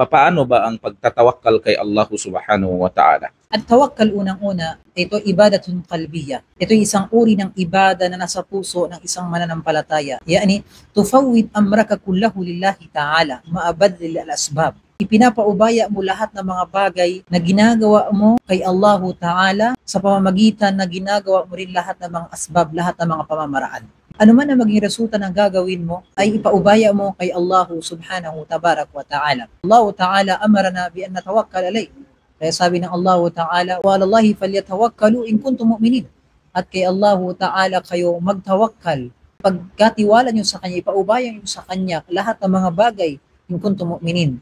Papaano ba ang pagtatawakkal kay Allah subhanahu wa ta'ala? At tawakkal unang-una, ito ibadatun qalbiyya. Ito isang uri ng ibada na nasa puso ng isang mananampalataya. Yani, tufawwid amraka kullahu lillahi ta'ala, ma'abadlil al-asbab. Ipinapaubaya mo lahat ng mga bagay na ginagawa mo kay Allahu Ta'ala sa pamamagitan na ginagawa mo rin lahat ng mga asbab, lahat ng mga pamamaraan. Ano man ang maging resulta ng gagawin mo, ay ipaubaya mo kay Allahu Subhanahu Tabarak wa Ta'ala. Allahu Ta'ala amarana bi an natawakkal alayh. Kaya sabi ng Allahu Ta'ala, wa alallahi falyatawakkalu in kuntum mu'minin. At kay Allahu Ta'ala kayo magtawakkal. Pagkatiwala nyo sa Kanya, ipaubaya nyo sa Kanya lahat ng mga bagay in kuntum mu'minin.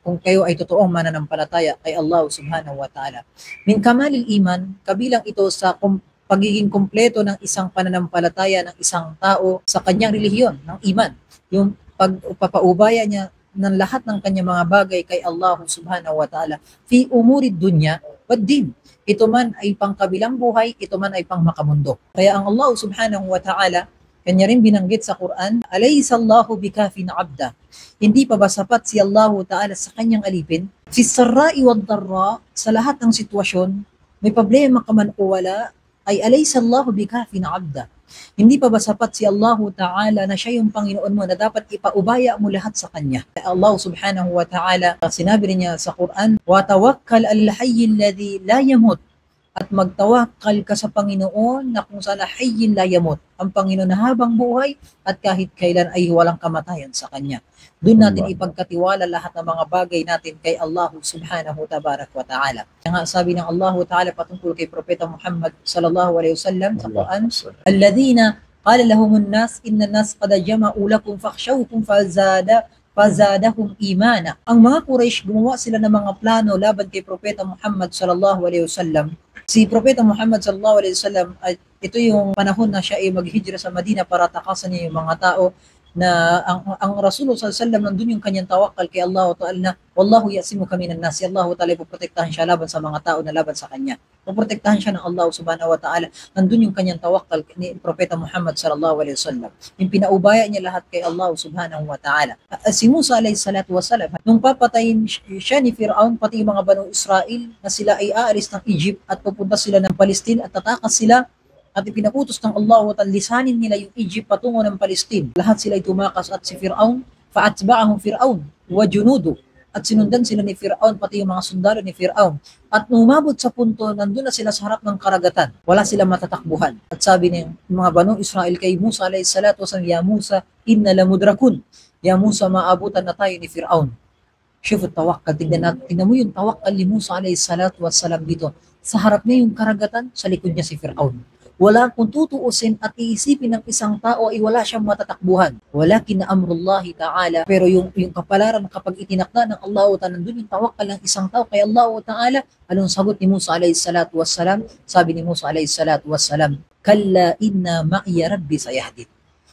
Kung kayo ay totoong mananampalataya kay Allah Subhanahu wa Ta'ala. Min kamalil iman, kabilang ito sa pagiging kumpleto ng isang pananampalataya ng isang tao sa kanyang relihiyon, ng iman. Yung pagpapaubaya niya ng lahat ng kanyang mga bagay kay Allah Subhanahu wa Ta'ala fi umuri dunya wad din. Ito man ay pangkabilang buhay, ito man ay pangmakamundo. Kaya ang Allah Subhanahu wa Ta'ala, kanya rin binanggit sa Quran, alaysa Allahu bikafin abda. Hindi pa ba sapat si Allah Ta'ala sa kanyang alipin? Fi sarra'i wad darra, sa lahat ng sitwasyon, may problema ka man o wala, ay alaysa Allahu bikafin abda. Hindi pa ba sapat si Allah Ta'ala na siya yung Panginoon mo na dapat ipaubaya mo lahat sa Kanya? Allah Subhanahu wa Ta'ala, sinabi niya sa Quran, wa tawakkal al-hayy alladhi la yamut. At magtawakkal ka sa Panginoon na kung sana hayyin la yamut, ang Panginoon na habang buhay at kahit kailan ay walang kamatayan sa Kanya. Doon natin ipagkatiwala lahat ng mga bagay natin kay Allah Subhanahu Tabarak wa Ta'ala. Kaya nga sabi ng Allah Ta'ala patungkol kay Propeta Muhammad sallallahu alaihi wasallam sa Quran, alladhina qala lahumun nas inna nas qad jama'u lakum fakhshawhum fazadahum imana. Ang mga Quraysh, gumawa sila ng mga plano laban kay Propeta Muhammad sallallahu alaihi wasallam. Si Propeta Muhammad sallallahu alaihi wasallam, ito yung panahon na siya ay maghijra sa Madina para takasan niya yung mga tao na ang Rasulullah sallallahu alaihi wasallam nandun yung kanyang tawakkal kay Allah Ta'ala na wallahu ya'simuka minan nas. Si Allah Ta'ala poprotektahan siya laban sa mga tao na laban sa kanya. Poprotektahan siya ng Allah Subhanahu wa Ta'ala. Nandun yung kanyang tawakkal ni Propeta Muhammad sallallahu alaihi wasallam. Yung pinaubaya niya lahat kay Allah Subhanahu wa Ta'ala. Si Musa alayhi salatu wasalam, nung papatayin siya ni Fir'aun pati yung mga Banu Israel na sila ay aalis ng Egypt at pupunta sila ng Palestine at tatakas sila at ipinaputos ng Allah at lisanin nila yung Egypt patungo ng Palestine. Lahat sila ay tumakas at si Fir'aun, fa'atba'ahum Fir'aun wa junudu. At sinundan sila ni Fir'aun, pati yung mga sundalo ni Fir'aun. At umabot sa punto, nandun na sila sa harap ng karagatan. Wala silang matatakbuhan. At sabi ng mga Banu Israel kay Musa alayhi salatu wasallam, ya Musa, inna lamudrakun. Ya Musa, maabutan na tayo ni Fir'aun. Syuf tawakkal. Tignan mo yung tawakkal ni Musa alayhi salatu wasallam dito. Sa harap niya yung karagatan, sa likod niya si Fir'aun. Wala kung tutuusin at iisipin ng isang tao ay wala siyang matatakbuhan. Walakin na amrullahi ta'ala. Pero yung kapalaran kapag itinakda ng Allah Ta'ala, nandun yung tawakkal ng isang tao kay Allah Ta'ala. Anong sagot ni Musa alayhi salatu wassalam? Sabi ni Musa alayhi salatu wassalam, kalla inna ma'iya rabbi sayahdin.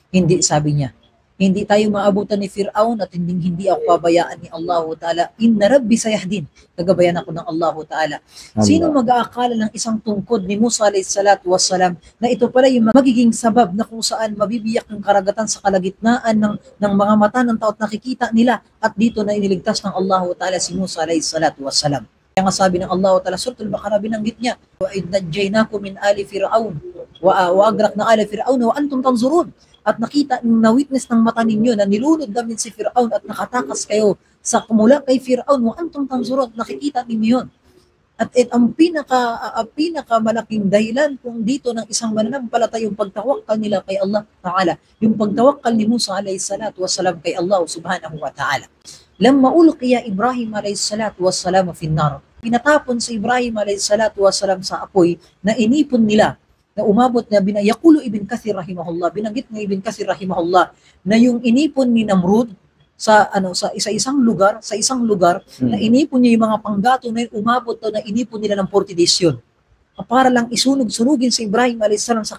Hindi, sabi niya, hindi tayo maabutan ni Fir'aun at hindi ako pabayaan ni Allah Ta'ala. Inna rabbi sayahdin. Gagabayan ako ng Allah Ta'ala. Sino mag-aakala ng isang tungkod ni Musa alayhi salatu wassalam na ito pala yung magiging sabab na kung saan mabibiyak ng karagatan sa kalagitnaan ng mga mata ng tao at nakikita nila at dito na iniligtas ng Allah Ta'ala si Musa alayhi salatu wassalam. Kaya nga sabi ng Allah Ta'ala, Suratul Baqarah binanggit niya, wa idnajjaynakum min ali Fir'aun wa agraqna ala Fir'aun wa antum tanzurun. At nakita, na-witness ng mata ninyo na nilunod namin si Fir'aun at nakatakas kayo sa mula kay Fir'aun wa antum tanzurun. Nakikita ninyo yun. At ang pinakamalaking dahilan kung dito ng isang mananampalataya yung pagtawakkal nila kay Allah Ta'ala. Yung pagtawakkal ni Musa alayhi salatu wassalam kay Allah Subhanahu wa Ta'ala. Lamma ulqiya Ibrahim alayhi salatu wassalam finnar. Pinatapon si Ibrahim alayhi salatu wassalam sa apoy na inipon nila na umabot na Yaqulu Ibn Kathir rahimahullah, binanggit ng Ibn Kathir rahimahullah na yung inipon ni Namrud sa isang lugar na inipon niya yung mga panggato na yun, umabot na inipon nila ng 40 days yun. Para lang sunugin si Ibrahim alayhis salam sa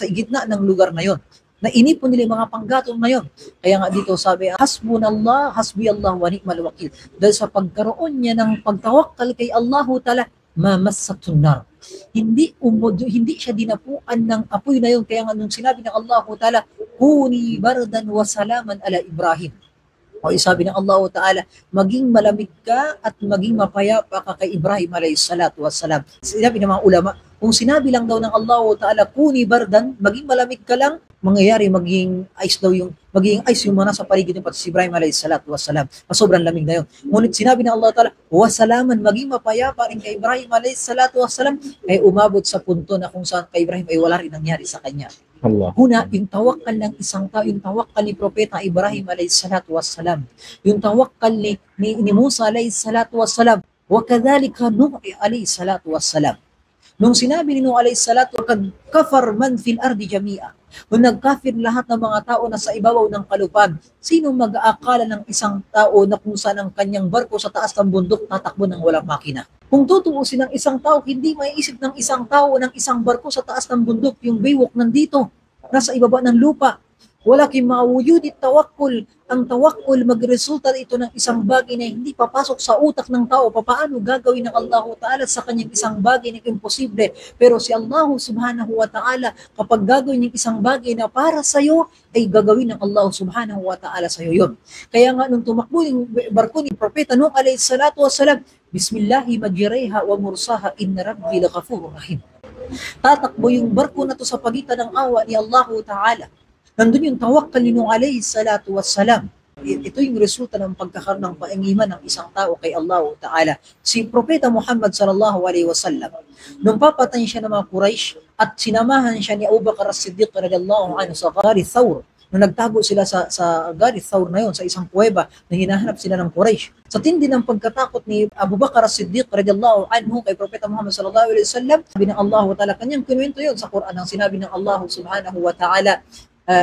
gitna ng lugar na yon. Na inipon nila yung mga panggato na yon. Kaya nga dito sabi, hasbunallah, hasbiyallah wa ni'mal wakil. Dahil sa pagkaroon niya ng pagtawakkal kay Allah Ta'ala, mamassatun nar. Hindi siya dinapuan ng apoy na yun. Kaya nga nung sinabi ng Allah Ta'ala, kuni bardan wa salaman ala Ibrahim. O sabi ng Allah Ta'ala, maging malamig ka at maging mapayapa ka kay Ibrahim alayhi salatu wassalam. Sinabi ng mga ulama, kung sinabi lang daw ng Allah Ta'ala, kuni bardan, maging malamig ka lang, mangyayari maging ice daw magiging ice yung mga nasa paligid ng si Ibrahim alayhi salatu wassalam. Sobrang lamig na yun. Ngunit sinabi ng Allah Ta'ala, wasalaman, maging mapayapa rin kay Ibrahim alayhi salatu wassalam, ay umabot sa punto na kung saan kay Ibrahim ay wala rin nangyari sa kanya. Allah. Una, yung tawakkal ng isang tao, yung tawakkal ni Propeta Ibrahim alayhi salatu wassalam, yung tawakkal ni Musa alayhi salatu wassalam, wa kadhalika Nuh alayhi salatu wassalam. Nung sinabi ni Nuh alayhi salatu, "Kad kafar man fil ardi jami'a." Nung nagkafir lahat ng mga tao na sa ibabaw ng kalupaan, sino mag-aakala ng isang tao na kung saan ang kanyang barko sa taas ng bundok tatakbo ng walang makina? Kung tutuusin ng isang tao, hindi maiisip ng isang tao ng isang barko sa taas ng bundok, yung baywalk nandito, nasa ibaba ng lupa. Walakin mawujudi tawakkul. Ang tawakkul magresulta ito ng isang bagay na hindi papasok sa utak ng tao. Paano gagawin ng Allah Ta'ala sa kanyang isang bagay na imposible? Pero si Allah Subhanahu wa Ta'ala, kapag gagawin yung isang bagay na para sa'yo, ay gagawin ng Allah Subhanahu wa Ta'ala sa'yo yun. Kaya nga nung tumakbo yung barko ni Propeta Nuh alayhi salatu wassalam, Bismillahi majriha wa mursaha inna rabbi laghafurur rahim. Tatakbo yung barko na to sa pagitan ng awa ni Allah Ta'ala. Nandun yung tawakkal ni Nuh alayhi salatu wassalam. Ito yung resulta ng pagkakaroon ng paingiman ng isang tao kay Allah Ta'ala. Si Propeta Muhammad sallallahu alaihi wasallam, nung papatayin siya ng mga Quraysh at sinamahan siya ni Abu Bakar as-Siddiq radhiyallahu anhu sa Ghar Thawr, nung nagtago sila sa Ghar Thawr na yun, sa isang kuweba na hinahanap sila ng Quraysh. Sa tindi ng pagkatakot ni Abu Bakar as-Siddiq radhiyallahu anhu kay Propeta Muhammad sallallahu alaihi wasallam, sabi ng Allah Ta'ala, kanyang kinuwento yun sa Quran, ang sinabi ng Allah subhanahu wa ta'ala,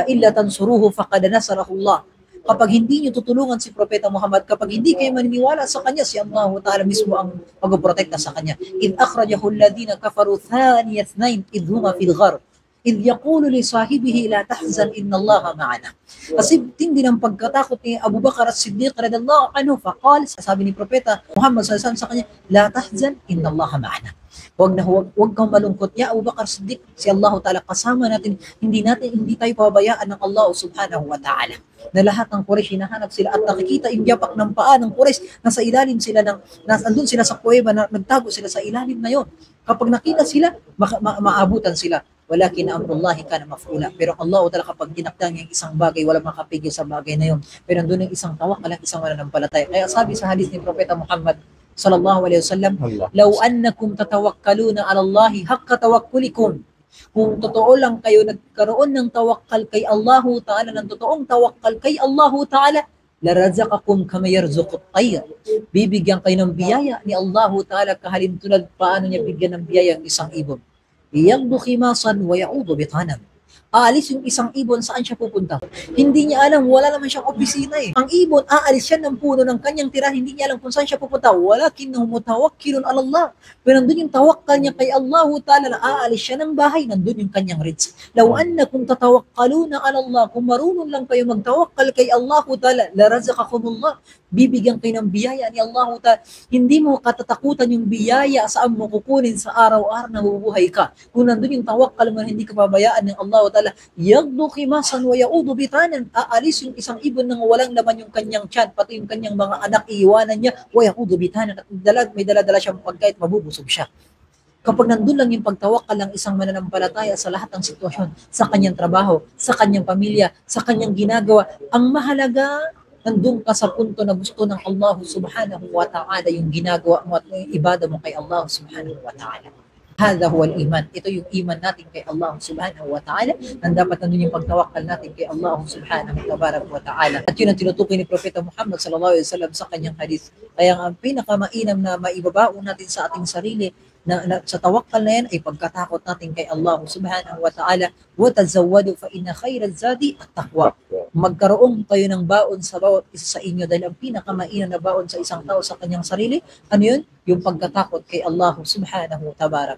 illa tansuruhu faqad nasarahu Allah. Kapag hindi niyo tutulungan si Propeta Muhammad, kapag hindi kayo maniniwala sa kanya, si Allah Ta'ala mismo ang mag-protekta sa kanya. Idh akhrajahu alladhina kafaru thaniya ithnain idh huma fil ghar idh yaqulu li sahibihi la tahzan inna Allah ma'ana. Kasi tindi ng pagkatakot ni Abu Bakar as-Siddiq radhiyallahu anhu, faqal, sabi ni Propeta Muhammad sallallahu alaihi wasallam sa kanya, la tahzan inna Allah ma'ana. Huwag kang malungkot. Ya Abu Bakar Siddiq, si Allah Ta'ala kasama natin. Hindi tayo pabayaan ng Allah Subhanahu wa Ta'ala. Na lahat ng Quraysh, hinahanap sila at nakikita yung yapak ng paa ng Quraysh, nasa ilalim sila nandun sila sa kuweba, nagtago sila sa ilalim na yon. Kapag nakita sila, maabutan sila. Walakin amrullahi kana maf'ula. Pero Allah Ta'ala kapag dinakda niya isang bagay, wala makapigil sa bagay na yon. Pero nandun yung isang tawakkal at isang mananampalataya. Kaya sabi sa hadith ni Propeta Muhammad sallallahu alaihi wasallam, law annakum tatawakkaluna ala Allahi haqqa tawakkulikum. Kung totoo lang kayo nagkaroon ng tawakkal kay Allah Ta'ala, ng totoong tawakkal kay Allah Ta'ala, larazaqakum kama yarzuqut tayr. Bibigyan kayo ng biyaya ni Allah Ta'ala kahalintulad paano niya bigyan ng biyaya ang isang ibon. Yagdu khimasan wa ya'udu bitanan. Aalis yung isang ibon, saan siya pupunta? Hindi niya alam, wala naman siyang opisina eh. Ang ibon, aalis siya ng puno ng kanyang tirahan, hindi niya alam kung saan siya pupunta. Walakinnahu mutawakkilun ala Allah. Pero nandun yung tawakkal niya kay Allah Ta'ala na aalis siya ng bahay, nandun yung kanyang rizq. Law annakum tatawakkaluna ala Allah, kung marunong lang kayo magtawakkal kay Allah Ta'ala, larazaqakumullah. Bibigyan kayo ng biyaya ni Allah Ta'ala. Hindi mo katatakutan yung biyaya saan mo kukunin sa araw-araw na bubuhay ka. Kung nandun yung tawakkal mo, hindi ka pabayaan ng Allah Ta'ala, yagdu khimasan wa yaudu bitanan. Aalis yung isang ibon nang walang laman yung kanyang tiyan, pati yung kanyang mga anak iiwanan niya, wa yaudu bitanan. At may dala-dala siyang pagkain, mabubusog siya. Kapag nandun lang yung pagtawakkal ng isang mananampalataya sa lahat ng sitwasyon, sa kanyang trabaho, sa kanyang pamilya, sa kanyang ginagawa, ang mahalaga, nandun ka sa punto na gusto ng Allah Subhanahu wa Ta'ala yung ginagawa mo at yung ibada mo kay Allah Subhanahu wa Ta'ala. Hada huwa al-iman. Ito yung iman natin kay Allah Subhanahu wa Ta'ala. Nang dapat nandun yung pagtawakkal natin kay Allah Subhanahu wa Ta'ala. At yun ang tinutukoy ni Propeta Muhammad sallallahu alaihi wasallam sa kanyang hadith. Kaya ang pinakamainam na maibabaon natin sa ating sarili na sa tawakkal na yan ay pagkatakot natin kay Allah Subhanahu wa Ta'ala. Wa tazawwadu fa inna khayraz zadi at-taqwa. Magkaroon kayo ng baon sa bawat isa sa inyo dahil ang pinakamainam na baon sa isang tao sa kanyang sarili, ano yun? Yung pagkatakot kay Allah Subhanahu wa Ta'ala.